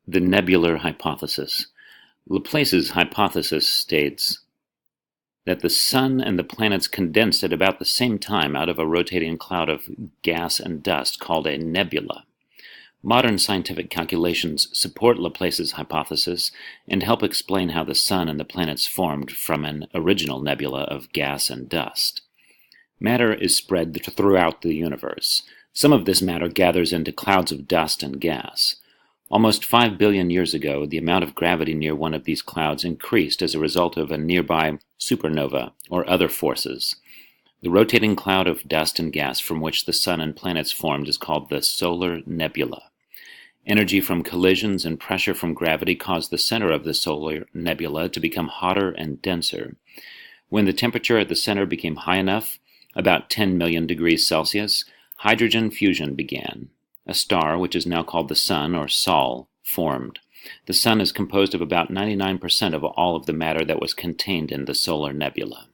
The nebular hypothesis. Laplace's hypothesis states that the Sun and the planets condensed at about the same time out of a rotating cloud of gas and dust called a nebula. Modern scientific calculations support Laplace's hypothesis and help explain how the Sun and the planets formed from an original nebula of gas and dust. Matter is spread throughout the universe. Some of this matter gathers into clouds of dust and gas. Almost 5 billion years ago, the amount of gravity near one of these clouds increased as a result of a nearby supernova or other forces. The rotating cloud of dust and gas from which the Sun and planets formed is called the solar nebula. Energy from collisions and pressure from gravity caused the center of the solar nebula to become hotter and denser. When the temperature at the center became high enough, about 10 million degrees Celsius, hydrogen fusion began. A star, which is now called the Sun, or Sol, formed. The Sun is composed of about 99% of all of the matter that was contained in the solar nebula.